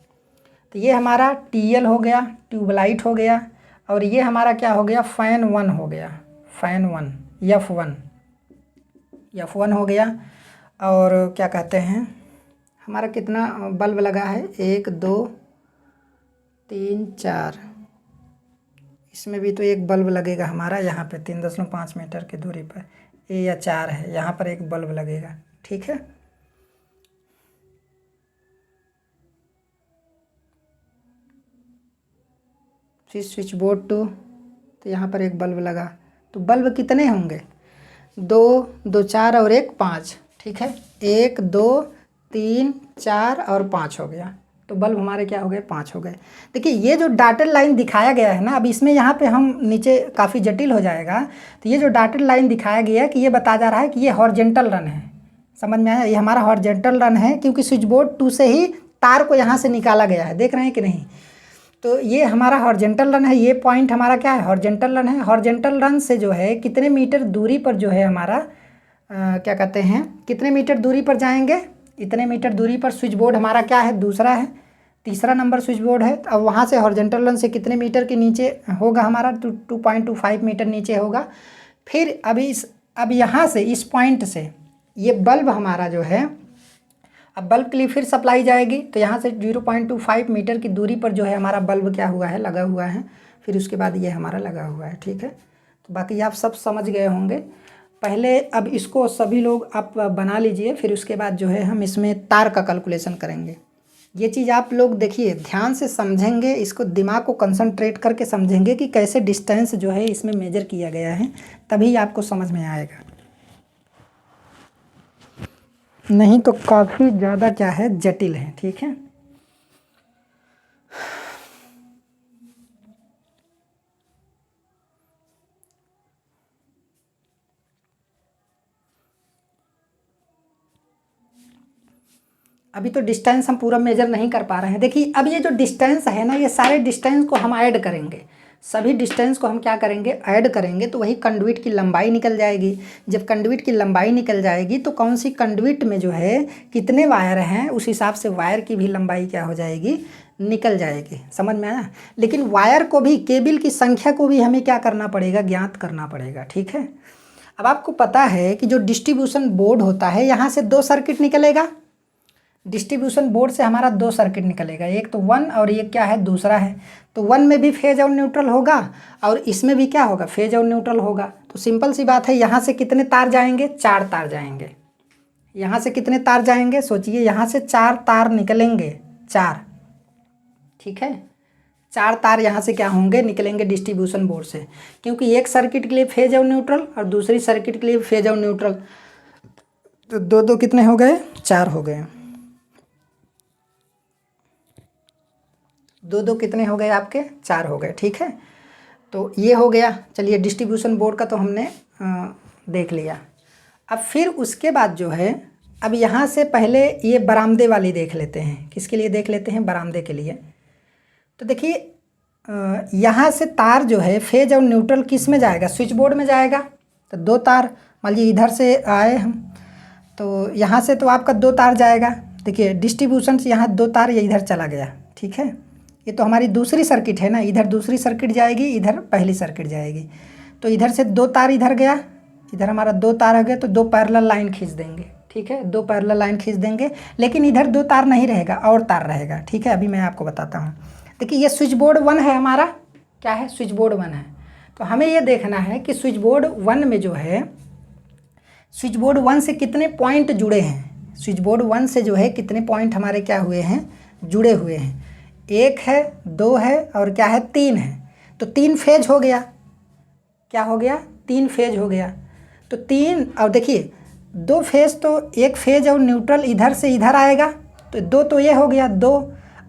तो ये हमारा TL हो गया, ट्यूबलाइट हो गया, और ये हमारा क्या हो गया, फ़ैन 1 हो गया, फ़ैन 1 F1 हो गया। और क्या कहते हैं, हमारा कितना बल्ब लगा है, 1 2 3 4, इसमें भी तो एक बल्ब लगेगा हमारा यहाँ पे 3.5 मीटर की दूरी पर, ये या 4 है, यहाँ पर एक बल्ब लगेगा। ठीक है। फिर स्विच बोर्ड 2, तो यहाँ पर एक बल्ब लगा। तो बल्ब कितने होंगे, 2 2 4 और 1 5। ठीक है, 1 2 3 4 और 5 हो गया। तो बल्ब हमारे क्या हो गए, 5 हो गए। देखिए ये जो डॉटेड लाइन दिखाया गया है ना, अब इसमें यहाँ पे हम नीचे काफ़ी जटिल हो जाएगा। तो ये जो डॉटेड लाइन दिखाया गया है कि ये बता जा रहा है कि ये हॉरिजॉन्टल रन है। समझ में आया, ये हमारा हॉरिजॉन्टल रन है, क्योंकि स्विच बोर्ड 2 से ही तार को यहाँ से निकाला गया है, देख रहे हैं कि नहीं। तो ये हमारा हॉरिजॉन्टल रन है, ये पॉइंट हमारा क्या है, हॉरिजॉन्टल रन है। हॉरिजॉन्टल रन से जो है कितने मीटर दूरी पर जो है हमारा क्या कहते हैं, कितने मीटर दूरी पर जाएंगे, इतने मीटर दूरी पर स्विच बोर्ड हमारा क्या है, दूसरा है, तीसरा नंबर स्विच बोर्ड है। अब वहाँ से हॉरिजॉन्टल रन से कितने मीटर के नीचे होगा हमारा, 2.25 मीटर नीचे होगा। फिर अब यहाँ से इस पॉइंट से ये बल्ब हमारा जो है, अब बल्ब के लिए फिर सप्लाई जाएगी। तो यहाँ से 0.25 मीटर की दूरी पर जो है हमारा बल्ब क्या हुआ है, लगा हुआ है। फिर उसके बाद ये हमारा लगा हुआ है। ठीक है, तो बाकी आप सब समझ गए होंगे। पहले अब इसको सभी लोग आप बना लीजिए, फिर उसके बाद जो है हम इसमें तार का कैलकुलेशन करेंगे। ये चीज़ आप लोग देखिए ध्यान से समझेंगे, इसको दिमाग को कंसंट्रेट करके समझेंगे कि कैसे डिस्टेंस जो है इसमें मेजर किया गया है, तभी आपको समझ में आएगा। नहीं तो काफ़ी ज़्यादा क्या है, जटिल है। ठीक है, अभी तो डिस्टेंस हम पूरा मेजर नहीं कर पा रहे हैं। देखिए अब ये जो डिस्टेंस है ना, ये सारे डिस्टेंस को हम ऐड करेंगे, सभी डिस्टेंस को हम क्या करेंगे, ऐड करेंगे। तो वही कंडुइट की लंबाई निकल जाएगी। जब कंडुइट की लंबाई निकल जाएगी तो कौन सी कंडुइट में जो है कितने वायर हैं, उस हिसाब से वायर की भी लंबाई क्या हो जाएगी, निकल जाएगी। समझ में आया। लेकिन वायर को भी, केबल की संख्या को भी हमें क्या करना पड़ेगा, ज्ञात करना पड़ेगा। ठीक है, अब आपको पता है कि जो डिस्ट्रीब्यूशन बोर्ड होता है, यहाँ से 2 सर्किट निकलेगा। डिस्ट्रीब्यूशन बोर्ड से हमारा 2 सर्किट निकलेगा, एक तो 1 और एक क्या है, दूसरा है। तो 1 में भी फेज और न्यूट्रल होगा और इसमें भी क्या होगा, फेज और न्यूट्रल होगा। तो सिंपल सी बात है, यहाँ से कितने तार जाएंगे, 4 तार जाएंगे। यहाँ से कितने तार जाएंगे, सोचिए, यहाँ से 4 तार निकलेंगे, 4। ठीक है, 4 तार यहाँ से क्या होंगे, निकलेंगे डिस्ट्रीब्यूशन बोर्ड से, क्योंकि एक सर्किट के लिए फेज और न्यूट्रल और दूसरी सर्किट के लिए फेज और न्यूट्रल। तो 2 2 कितने हो गए, 4 हो गए। 2 2 कितने हो गए आपके, 4 हो गए। ठीक है, तो ये हो गया। चलिए डिस्ट्रीब्यूशन बोर्ड का तो हमने देख लिया। अब फिर उसके बाद जो है अब यहाँ से पहले ये बरामदे वाली देख लेते हैं। किसके लिए देख लेते हैं? बरामदे के लिए। तो देखिए यहाँ से तार जो है फेज और न्यूट्रल किस में जाएगा? स्विच बोर्ड में जाएगा। तो दो तार मान लीजिए इधर से आए हम, तो यहाँ से तो आपका दो तार जाएगा। देखिए डिस्ट्रीब्यूशन से यहाँ दो तार ये इधर चला गया, ठीक है। ये तो हमारी दूसरी सर्किट है ना, इधर दूसरी सर्किट जाएगी, इधर पहली सर्किट जाएगी। तो इधर से दो तार इधर गया, इधर हमारा दो तार आ गया, तो दो पैरेलल लाइन खींच देंगे, ठीक है। दो पैरेलल लाइन खींच देंगे, लेकिन इधर दो तार नहीं रहेगा और तार रहेगा, ठीक है। अभी मैं आपको बताता हूँ। देखिए ये स्विच बोर्ड 1 है हमारा, क्या है? स्विच बोर्ड 1 है। तो हमें ये देखना है कि स्विच बोर्ड 1 में जो है, स्विच बोर्ड 1 से कितने पॉइंट जुड़े हैं। स्विच बोर्ड 1 से जो है कितने पॉइंट हमारे क्या हुए हैं? जुड़े हुए हैं। 1 है, 2 है और क्या है? 3 है। तो 3 फेज हो गया। क्या हो गया? 3 फेज हो गया। तो 3 और देखिए 2 फेज, तो एक फेज और न्यूट्रल इधर से इधर आएगा, तो 2 तो ये हो गया 2।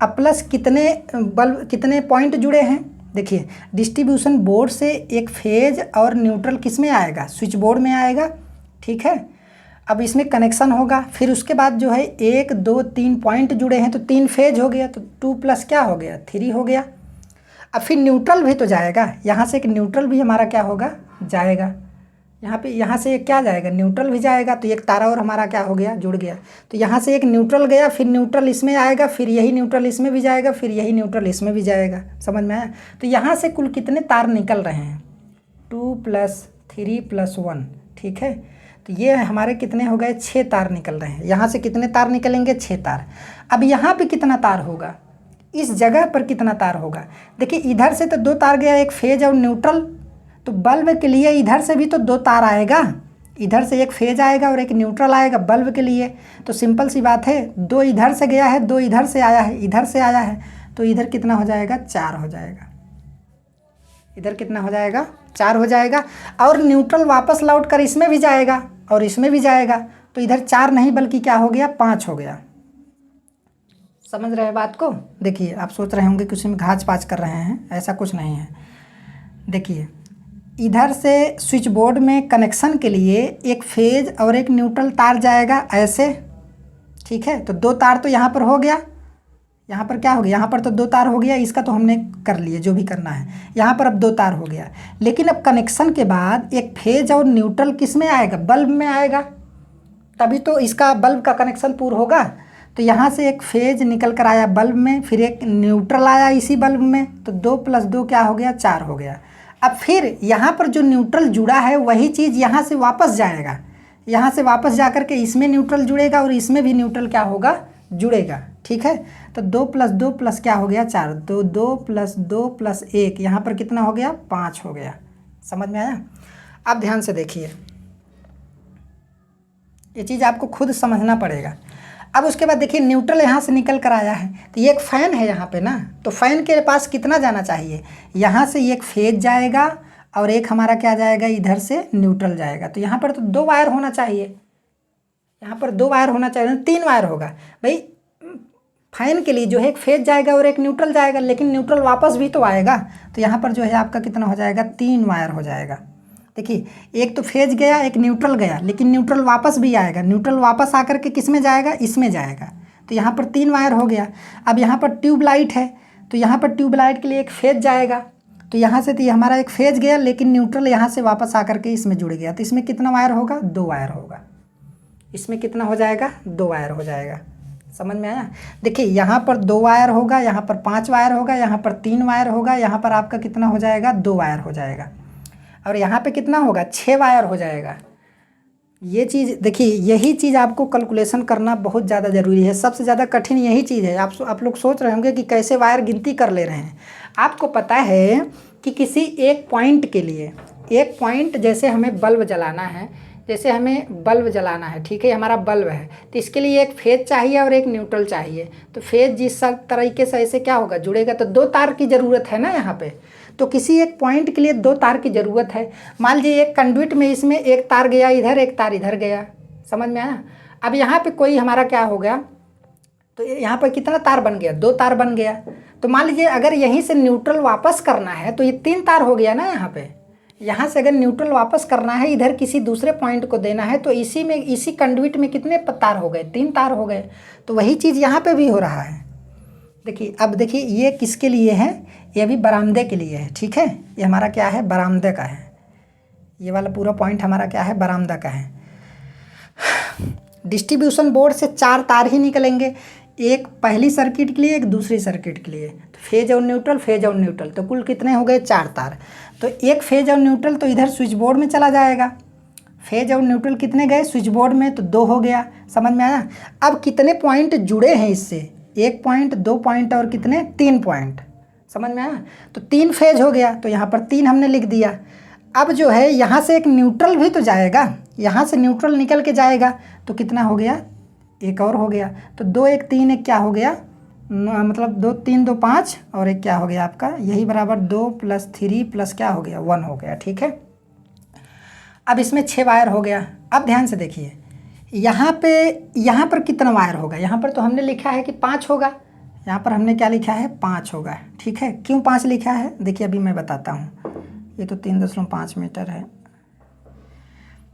अब प्लस कितने बल्ब, कितने पॉइंट जुड़े हैं? देखिए डिस्ट्रीब्यूशन बोर्ड से एक फेज और न्यूट्रल किस में आएगा? स्विच बोर्ड में आएगा, ठीक है। अब इसमें कनेक्शन होगा, फिर उसके बाद जो है 1 2 3 पॉइंट जुड़े हैं, तो 3 फेज हो गया, तो 2 प्लस क्या हो गया? 3 हो गया। अब फिर न्यूट्रल भी तो जाएगा, यहाँ से एक न्यूट्रल भी हमारा क्या होगा? जाएगा। यहाँ पे यहाँ से एक क्या जाएगा? न्यूट्रल भी जाएगा। तो एक तारा और हमारा क्या हो गया? जुड़ गया। तो यहाँ से एक न्यूट्रल गया, फिर न्यूट्रल इसमें आएगा, फिर यही न्यूट्रल इसमें भी जाएगा, फिर यही न्यूट्रल इसमें भी जाएगा। समझ में आया? तो यहाँ से कुल कितने तार निकल रहे हैं? 2 + 3 + 1, ठीक है। तो ये हमारे कितने हो गए? 6 तार निकल रहे हैं। यहाँ से कितने तार निकलेंगे? 6 तार। अब यहाँ पे कितना तार होगा? इस जगह पर कितना तार होगा? देखिए इधर से तो 2 तार गया, एक फेज और न्यूट्रल। तो बल्ब के लिए इधर से भी तो 2 तार आएगा, इधर से एक फेज आएगा और एक न्यूट्रल आएगा बल्ब के लिए। तो सिंपल सी बात है, 2 इधर से गया है, 2 इधर से आया है, इधर से आया है, तो इधर कितना हो जाएगा? 4 हो जाएगा। इधर कितना हो जाएगा? 4 हो जाएगा। और न्यूट्रल वापस लौट कर इसमें भी जाएगा और इसमें भी जाएगा, तो इधर 4 नहीं बल्कि क्या हो गया? 5 हो गया। समझ रहे हैं बात को? देखिए आप सोच रहे होंगे कि उसमें घाच पाच कर रहे हैं, ऐसा कुछ नहीं है। देखिए इधर से स्विच बोर्ड में कनेक्शन के लिए एक फेज और एक न्यूट्रल तार जाएगा ऐसे, ठीक है। तो 2 तार तो यहाँ पर हो गया, यहाँ पर क्या हो गया? यहाँ पर तो 2 तार हो गया, इसका तो हमने कर लिए जो भी करना है। यहाँ पर अब 2 तार हो गया, लेकिन अब कनेक्शन के बाद एक फेज और न्यूट्रल किस में आएगा? बल्ब में आएगा, तभी तो इसका बल्ब का कनेक्शन पूरा होगा। तो यहाँ से एक फेज निकल कर आया बल्ब में, फिर एक न्यूट्रल आया इसी बल्ब में, तो 2 + 2 क्या हो गया? 4 हो गया। अब फिर यहाँ पर जो न्यूट्रल जुड़ा है वही चीज़ यहाँ से वापस जाएगा, यहाँ से वापस जा कर के इसमें न्यूट्रल जुड़ेगा और इसमें भी न्यूट्रल क्या होगा? जुड़ेगा, ठीक है। तो 2 + 2 प्लस क्या हो गया? 4। 2 2 + 2 + 1, यहाँ पर कितना हो गया? 5 हो गया। समझ में आया? अब ध्यान से देखिए, ये चीज़ आपको खुद समझना पड़ेगा। अब उसके बाद देखिए न्यूट्रल यहाँ से निकल कर आया है, तो ये एक फ़ैन है यहाँ पे ना, तो फ़ैन के पास कितना जाना चाहिए? यहाँ से एक फेज जाएगा और एक हमारा क्या जाएगा? इधर से न्यूट्रल जाएगा। तो यहाँ पर तो 2 वायर होना चाहिए, यहाँ पर 2 वायर होना चाहिए, 3 वायर होगा भाई। फ़ैन के लिए जो है एक फेज जाएगा और एक न्यूट्रल जाएगा, लेकिन न्यूट्रल वापस भी तो आएगा। तो यहाँ पर जो है आपका कितना हो जाएगा? 3 वायर हो जाएगा। देखिए एक तो फेज गया, एक न्यूट्रल गया, लेकिन न्यूट्रल वापस भी आएगा। न्यूट्रल वापस आकर के किस में जाएगा? इसमें जाएगा। तो यहाँ पर 3 वायर हो गया। अब यहाँ पर ट्यूबलाइट है, तो यहाँ पर ट्यूबलाइट के लिए एक फेज जाएगा, तो यहाँ से तो ये हमारा एक फेज गया, लेकिन न्यूट्रल यहाँ से वापस आकर के इसमें जुड़ गया। तो इसमें कितना वायर होगा? 2 वायर होगा। इसमें कितना हो जाएगा? 2 वायर हो जाएगा। समझ में आया? देखिए यहाँ पर 2 वायर होगा, यहाँ पर 5 वायर होगा, यहाँ पर 3 वायर होगा, यहाँ पर आपका कितना हो जाएगा? 2 वायर हो जाएगा। और यहाँ पे कितना होगा? 6 वायर हो जाएगा। ये चीज़ देखिए, यही चीज़ आपको कैलकुलेशन करना बहुत ज़्यादा ज़रूरी है। सबसे ज़्यादा कठिन यही चीज़ है। आप लोग सोच रहे होंगे कि कैसे वायर गिनती कर ले रहे हैं। आपको पता है कि किसी एक पॉइंट के लिए, एक पॉइंट जैसे हमें बल्ब जलाना है, जैसे हमें बल्ब जलाना है, ठीक है, हमारा बल्ब है, तो इसके लिए एक फेज चाहिए और एक न्यूट्रल चाहिए। तो फेज जिस तरीके से ऐसे क्या होगा? जुड़ेगा। तो 2 तार की ज़रूरत है ना यहाँ पे। तो किसी एक पॉइंट के लिए 2 तार की ज़रूरत है। मान लीजिए एक कंडक्ट में इसमें एक तार गया इधर, एक तार इधर गया। समझ में आया? अब यहाँ पे कोई हमारा क्या हो गया? तो यहाँ पर कितना तार बन गया? 2 तार बन गया। तो मान लीजिए अगर यहीं से न्यूट्रल वापस करना है तो ये 3 तार हो गया ना यहाँ पे। यहाँ से अगर न्यूट्रल वापस करना है, इधर किसी दूसरे पॉइंट को देना है, तो इसी कंडुइट में कितने तार हो गए? 3 तार हो गए। तो वही चीज़ यहाँ पे भी हो रहा है। देखिए, अब देखिए ये किसके लिए है? ये भी बरामदे के लिए है, ठीक है। ये हमारा क्या है? बरामदे का है। ये वाला पूरा पॉइंट हमारा क्या है? बरामदा का है। डिस्ट्रीब्यूशन बोर्ड से 4 तार ही निकलेंगे, एक पहली सर्किट के लिए, एक दूसरी सर्किट के लिए। तो फेज और न्यूट्रल, फेज और न्यूट्रल, तो कुल कितने हो गए? 4 तार। तो एक फेज और न्यूट्रल तो इधर स्विच बोर्ड में चला जाएगा। फेज और न्यूट्रल कितने गए स्विच बोर्ड में? तो 2 हो गया। समझ में आया? अब कितने पॉइंट जुड़े हैं इससे? 1 पॉइंट, 2 पॉइंट और कितने? 3 पॉइंट। समझ में आया? तो 3 फेज हो गया, तो यहाँ पर 3 हमने लिख दिया। अब जो है यहाँ से एक न्यूट्रल भी तो जाएगा, यहाँ से न्यूट्रल निकल के जाएगा, तो कितना हो गया? एक और हो गया। तो 2 1 3 1 क्या हो गया? मतलब 2 3 2 5 और एक क्या हो गया आपका? यही बराबर 2 + 3 + क्या हो गया? 1 हो गया, ठीक है। अब इसमें 6 वायर हो गया। अब ध्यान से देखिए, यहाँ पर कितना वायर होगा? यहाँ पर तो हमने लिखा है कि 5 होगा। यहाँ पर हमने क्या लिखा है? 5 होगा, ठीक है। क्यों 5 लिखा है? देखिए अभी मैं बताता हूँ। ये तो 3.5 मीटर है।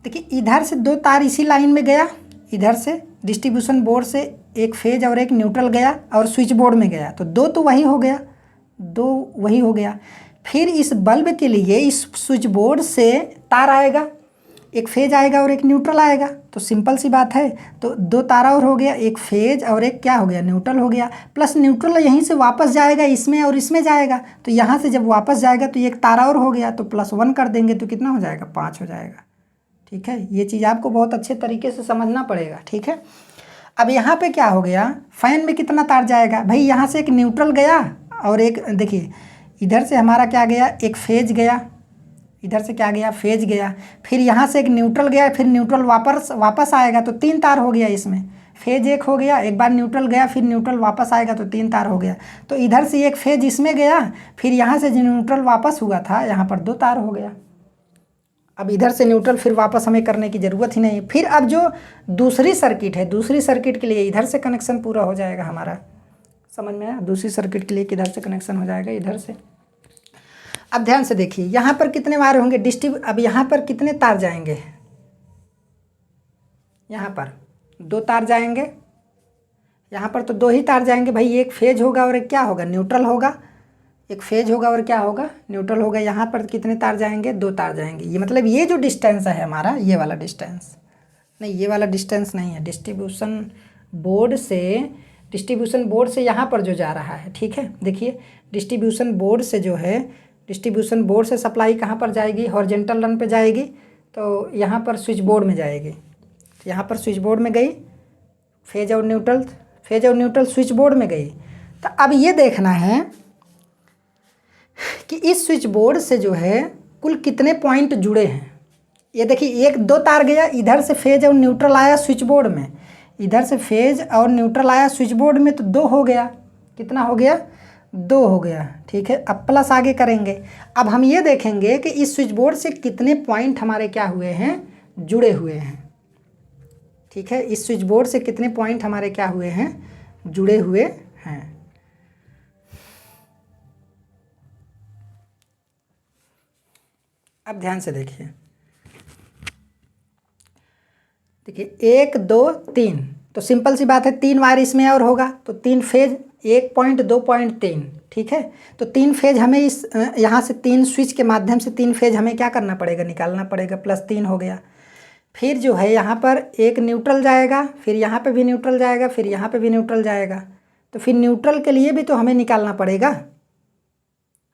देखिए इधर से 2 तार इसी लाइन में गया, इधर से डिस्ट्रीब्यूशन बोर्ड से एक फेज और एक न्यूट्रल गया और स्विच बोर्ड में गया, तो 2 तो वही हो गया, 2 वही हो गया। फिर इस बल्ब के लिए इस स्विच बोर्ड से तार आएगा, एक फेज आएगा और एक न्यूट्रल आएगा। तो सिंपल सी बात है, तो 2 तारा और हो गया, एक फेज और एक क्या हो गया? न्यूट्रल हो गया। प्लस न्यूट्रल यहीं से वापस जाएगा, इसमें और इसमें जाएगा, तो यहाँ से जब वापस जाएगा तो एक तारा और हो गया, तो +1 कर देंगे तो कितना हो जाएगा? 5 हो जाएगा, ठीक है। ये चीज़ आपको बहुत अच्छे तरीके से समझना पड़ेगा, ठीक है। अब यहाँ पे क्या हो गया? फैन में कितना तार जाएगा? भाई यहाँ से एक न्यूट्रल गया और एक, देखिए इधर से हमारा क्या गया? एक फेज गया, इधर से क्या गया? फेज गया। फिर यहाँ से एक न्यूट्रल गया, फिर न्यूट्रल वापस आएगा, तो 3 तार हो गया इसमें। फेज एक हो गया, एक बार न्यूट्रल गया, फिर न्यूट्रल वापस आएगा, तो 3 तार हो गया। तो इधर से एक फेज इसमें गया, फिर यहाँ से जो न्यूट्रल वापस हुआ था, यहाँ पर 2 तार हो गया। अब इधर से न्यूट्रल फिर वापस हमें करने की ज़रूरत ही नहीं। फिर अब जो दूसरी सर्किट है, दूसरी सर्किट के लिए इधर से कनेक्शन पूरा हो जाएगा हमारा। समझ में आया? दूसरी सर्किट के लिए किधर से कनेक्शन हो जाएगा? इधर से। अब ध्यान से देखिए, यहाँ पर कितने वायर होंगे? अब यहाँ पर कितने तार जाएंगे? यहाँ पर 2 तार जाएंगे, यहाँ पर तो 2 ही तार जाएंगे भाई। एक फेज होगा और एक क्या होगा? न्यूट्रल होगा। एक फेज होगा और क्या होगा? न्यूट्रल होगा। यहाँ पर कितने तार जाएंगे? 2 तार जाएंगे। ये मतलब ये जो डिस्टेंस है हमारा, ये वाला डिस्टेंस नहीं, ये वाला डिस्टेंस नहीं है। डिस्ट्रीब्यूशन बोर्ड से यहाँ पर जो जा रहा है, ठीक है। देखिए डिस्ट्रीब्यूशन बोर्ड से जो है, डिस्ट्रीब्यूशन बोर्ड से सप्लाई कहाँ पर जाएगी? हॉरिजॉन्टल रन पे जाएगी, तो यहाँ पर स्विच बोर्ड में जाएगी। तो यहाँ पर स्विच बोर्ड में गई, फेज और न्यूट्रल स्विच बोर्ड में गई। तो अब ये देखना है कि इस स्विच बोर्ड से जो है कुल कितने पॉइंट जुड़े हैं। ये देखिए 1 2 तार गया, इधर से फेज और न्यूट्रल आया स्विच बोर्ड में, इधर से फेज और न्यूट्रल आया स्विच बोर्ड में, तो 2 हो गया। कितना हो गया? 2 हो गया, ठीक है। अब प्लस आगे करेंगे। अब हम ये देखेंगे कि इस स्विच बोर्ड से कितने पॉइंट हमारे क्या हुए हैं? जुड़े हुए हैं, ठीक है। इस स्विच बोर्ड से कितने पॉइंट हमारे क्या हुए हैं? जुड़े हुए हैं। अब ध्यान से देखिए, 1 2 3, तो सिंपल सी बात है, 3 वायर इसमें और होगा, तो 3 फेज, 1 पॉइंट 2 पॉइंट 3, ठीक है। तो 3 फेज हमें इस यहाँ से 3 स्विच के माध्यम से 3 फेज हमें क्या करना पड़ेगा? निकालना पड़ेगा। +3 हो गया। फिर जो है यहाँ पर एक न्यूट्रल जाएगा, फिर यहाँ पे भी न्यूट्रल जाएगा, फिर यहाँ पे भी न्यूट्रल जाएगा, तो फिर न्यूट्रल के लिए भी तो हमें निकालना पड़ेगा।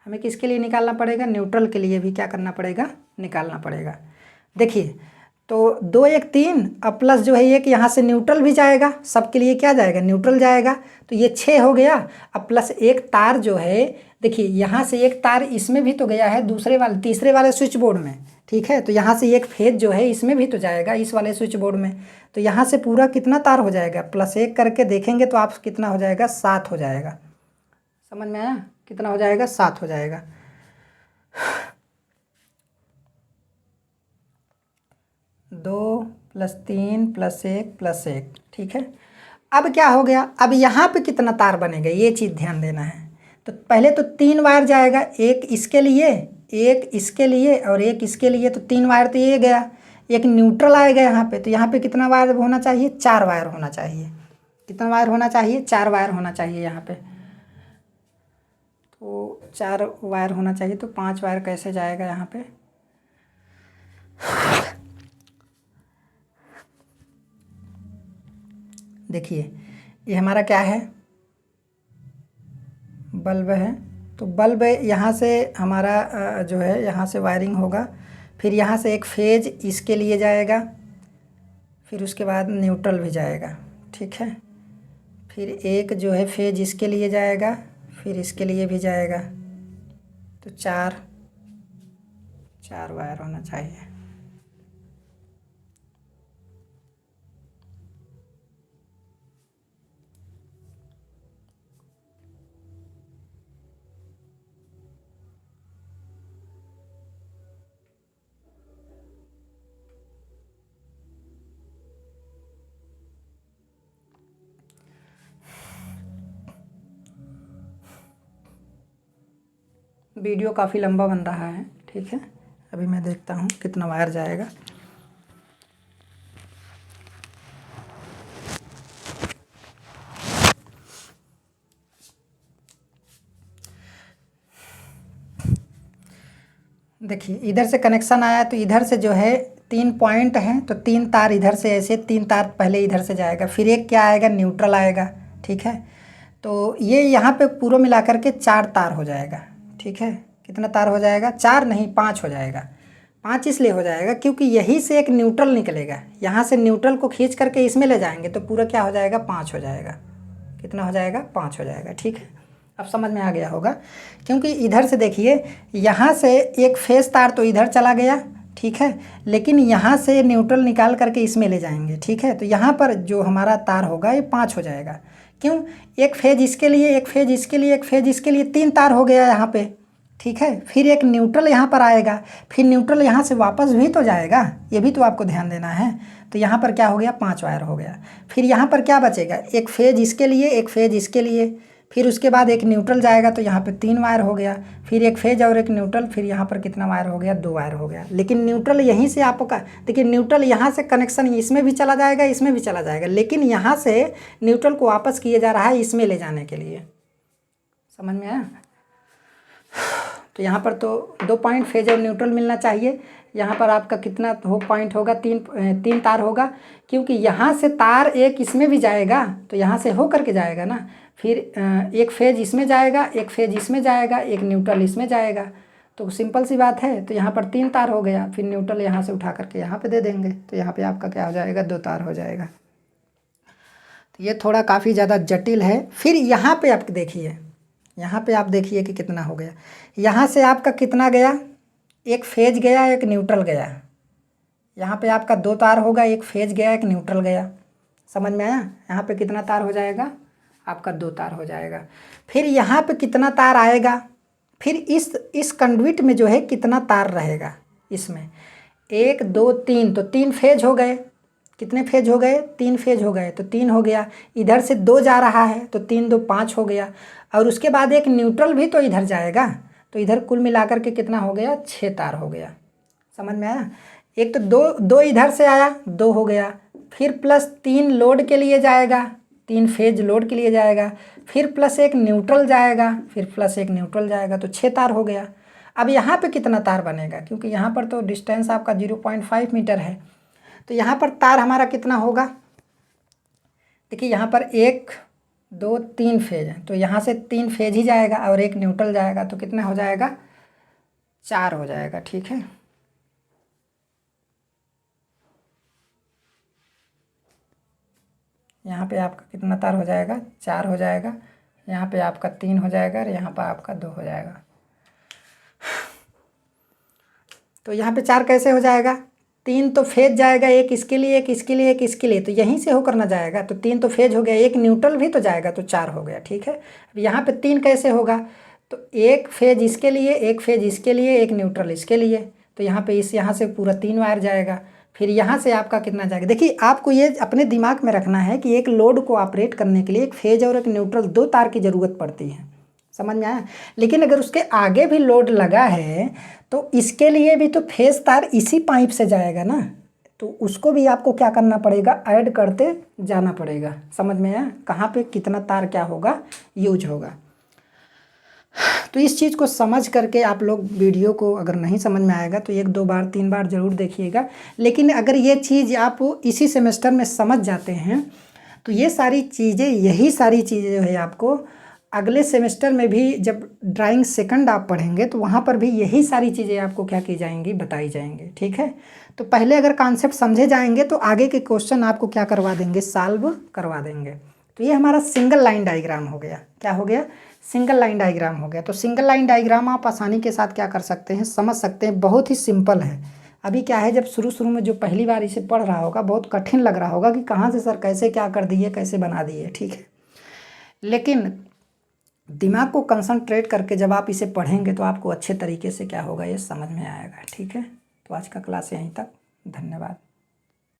हमें किसके लिए निकालना पड़ेगा? न्यूट्रल के लिए भी क्या करना पड़ेगा? निकालना पड़ेगा। देखिए तो 2 1 3, अब प्लस जो है एक यहाँ से न्यूट्रल भी जाएगा, सबके लिए क्या जाएगा? न्यूट्रल जाएगा, तो ये 6 हो गया। अब प्लस एक तार जो है, देखिए यहाँ से एक तार इसमें भी तो गया है, तीसरे वाले स्विच बोर्ड में, ठीक है। तो यहाँ से एक फेज जो है इसमें भी तो जाएगा, इस वाले स्विच बोर्ड में। तो यहाँ से पूरा कितना तार हो जाएगा? +1 करके देखेंगे तो आप कितना हो जाएगा? 7 हो जाएगा। समझ में आया? कितना हो जाएगा? 7 हो जाएगा। 2 + 3 + 1 + 1, ठीक है। अब क्या हो गया? अब यहाँ पे कितना तार बनेगा? ये चीज़ ध्यान देना है। तो पहले तो 3 वायर जाएगा, एक इसके लिए, एक इसके लिए और एक इसके लिए, तो 3 वायर तो ये गया, एक न्यूट्रल आएगा यहाँ पे, तो यहाँ पे कितना वायर होना चाहिए? 4 वायर होना चाहिए। कितना वायर होना चाहिए? 4 वायर होना चाहिए यहाँ पे। तो 4 वायर होना चाहिए, तो 5 वायर कैसे जाएगा यहाँ पे? देखिए ये हमारा क्या है? बल्ब है। तो बल्ब यहाँ से हमारा जो है यहाँ से वायरिंग होगा, फिर यहाँ से एक फेज इसके लिए जाएगा, फिर उसके बाद न्यूट्रल भी जाएगा, ठीक है। फिर एक जो है फेज इसके लिए जाएगा, फिर इसके लिए भी जाएगा, तो 4 वायर होना चाहिए। वीडियो काफ़ी लंबा बन रहा है, ठीक है। अभी मैं देखता हूँ कितना वायर जाएगा। देखिए इधर से कनेक्शन आया, तो इधर से जो है 3 पॉइंट हैं, तो 3 तार इधर से, ऐसे 3 तार पहले इधर से जाएगा, फिर एक क्या आएगा? न्यूट्रल आएगा, ठीक है। तो ये यहाँ पे पूरा मिला करके 4 तार हो जाएगा, ठीक है। कितना तार हो जाएगा? 4 नहीं 5 हो जाएगा। 5 इसलिए हो जाएगा क्योंकि यहीं से एक न्यूट्रल निकलेगा, यहाँ से न्यूट्रल को खींच करके इसमें ले जाएंगे, तो पूरा क्या हो जाएगा? 5 हो जाएगा। कितना हो जाएगा? 5 हो जाएगा, ठीक है। अब समझ में आ गया होगा, क्योंकि इधर से देखिए यहाँ से एक फेस तार तो इधर चला गया, ठीक है, लेकिन यहाँ से न्यूट्रल निकाल करके इसमें ले जाएंगे, ठीक है। तो यहाँ पर जो हमारा तार होगा ये 5 हो जाएगा। क्यों? एक फेज इसके लिए, एक फेज इसके लिए, एक फेज इसके लिए, 3 तार हो गया यहाँ पे, ठीक है। फिर एक न्यूट्रल यहाँ पर आएगा, फिर न्यूट्रल यहाँ से वापस भी तो जाएगा, ये भी तो आपको ध्यान देना है। तो यहाँ पर क्या हो गया? 5 वायर हो गया। फिर यहाँ पर क्या बचेगा? एक फेज इसके लिए, एक फेज इसके लिए, फिर उसके बाद एक न्यूट्रल जाएगा, तो यहाँ पे 3 वायर हो गया, फिर एक फेज और एक न्यूट्रल, फिर यहाँ पर कितना वायर हो गया? 2 वायर हो गया। लेकिन न्यूट्रल यहीं से आपका, देखिए न्यूट्रल यहाँ से कनेक्शन इसमें भी चला जाएगा, इसमें भी चला जाएगा, लेकिन यहाँ से न्यूट्रल को वापस किया जा रहा है इसमें ले जाने के लिए। समझ में आया? तो यहाँ पर तो 2 पॉइंट फेज और न्यूट्रल मिलना चाहिए। यहाँ पर आपका कितना पॉइंट होगा? 3 तार होगा, क्योंकि यहाँ से तार एक इसमें भी जाएगा, तो यहाँ से हो करके जाएगा ना। फिर एक फेज इसमें जाएगा, एक फेज इसमें जाएगा, एक न्यूट्रल इसमें जाएगा, तो सिंपल सी बात है। तो यहाँ पर 3 तार हो गया, फिर न्यूट्रल यहाँ से उठा करके यहाँ पे दे देंगे, तो यहाँ पे आपका क्या हो जाएगा? 2 तार हो जाएगा। तो ये थोड़ा काफ़ी ज़्यादा जटिल है। फिर यहाँ पे आप देखिए, यहाँ पे आप देखिए कि कितना हो गया। यहाँ से आपका कितना गया? एक फेज गया, एक न्यूट्रल गया। यहाँ पे आपका 2 तार होगा, एक फेज गया, एक न्यूट्रल गया। समझ में आया? यहाँ पे कितना तार हो जाएगा? आपका 2 तार हो जाएगा। फिर यहाँ पे कितना तार आएगा? फिर इस कंडुइट में जो है कितना तार रहेगा? इसमें 1 2 3, तो 3 फेज हो गए। कितने फेज हो गए? 3 फेज हो गए, तो 3 हो गया। इधर से 2 जा रहा है, तो 3 2 5 हो गया, और उसके बाद एक न्यूट्रल भी तो इधर जाएगा, तो इधर कुल मिलाकर के कितना हो गया? 6 तार हो गया। समझ में आया? एक तो दो इधर से आया, 2 हो गया, फिर प्लस 3 लोड के लिए जाएगा, 3 फेज लोड के लिए जाएगा, फिर प्लस एक न्यूट्रल जाएगा, फिर प्लस एक न्यूट्रल जाएगा, तो 6 तार हो गया। अब यहाँ पे कितना तार बनेगा? क्योंकि यहाँ पर तो डिस्टेंस आपका 0.5 मीटर है, तो यहाँ पर तार हमारा कितना होगा? देखिए यहाँ पर 1 2 3 फेज है, तो यहाँ से 3 फेज ही जाएगा और एक न्यूट्रल जाएगा, तो कितना हो जाएगा? 4 हो जाएगा, ठीक है। यहाँ पे आपका कितना तार हो जाएगा? 4 हो जाएगा। यहाँ पे आपका 3 हो जाएगा, और यहाँ पर आपका 2 हो जाएगा। तो यहाँ पे 4 कैसे हो जाएगा? 3 तो फेज जाएगा, एक इसके लिए, एक इसके लिए, एक इसके लिए, तो यहीं से होकर ना जाएगा, तो 3 तो फेज हो गया, एक न्यूट्रल भी तो जाएगा, तो 4 हो गया, ठीक है। अब यहाँ पे 3 कैसे होगा? तो एक फेज इसके लिए, एक फेज इसके लिए, एक न्यूट्रल इसके लिए, तो यहाँ पे यहाँ से पूरा 3 वायर जाएगा। फिर यहाँ से आपका कितना जाएगा? देखिए आपको ये अपने दिमाग में रखना है कि एक लोड को ऑपरेट करने के लिए एक फेज और एक न्यूट्रल, 2 तार की ज़रूरत पड़ती है। समझ में आया। लेकिन अगर उसके आगे भी लोड लगा है तो इसके लिए भी तो फेस तार इसी पाइप से जाएगा ना, तो उसको भी आपको क्या करना पड़ेगा, ऐड करते जाना पड़ेगा। समझ में आया कहाँ पे कितना तार क्या होगा, यूज होगा। तो इस चीज़ को समझ करके आप लोग वीडियो को अगर नहीं समझ में आएगा तो 1-2 बार 3 बार ज़रूर देखिएगा। लेकिन अगर ये चीज़ आप इसी सेमेस्टर में समझ जाते हैं तो ये सारी चीज़ें, यही सारी चीज़ें जो है आपको अगले सेमेस्टर में भी जब ड्राइंग सेकंड आप पढ़ेंगे तो वहाँ पर भी यही सारी चीज़ें आपको क्या की जाएंगी, बताई जाएंगी। ठीक है, तो पहले अगर कॉन्सेप्ट समझे जाएंगे तो आगे के क्वेश्चन आपको क्या करवा देंगे, सॉल्व करवा देंगे। तो ये हमारा सिंगल लाइन डायग्राम हो गया। क्या हो गया, सिंगल लाइन डायग्राम हो गया। तो सिंगल लाइन डायग्राम आप आसानी के साथ क्या कर सकते हैं, समझ सकते हैं, बहुत ही सिंपल है। अभी क्या है, जब शुरू में जो पहली बार इसे पढ़ रहा होगा बहुत कठिन लग रहा होगा कि कहाँ से सर कैसे क्या कर दिए, कैसे बना दिए। ठीक है, लेकिन दिमाग को कंसंट्रेट करके जब आप इसे पढ़ेंगे तो आपको अच्छे तरीके से क्या होगा, ये समझ में आएगा। ठीक है, तो आज का क्लास यहीं तक, धन्यवाद।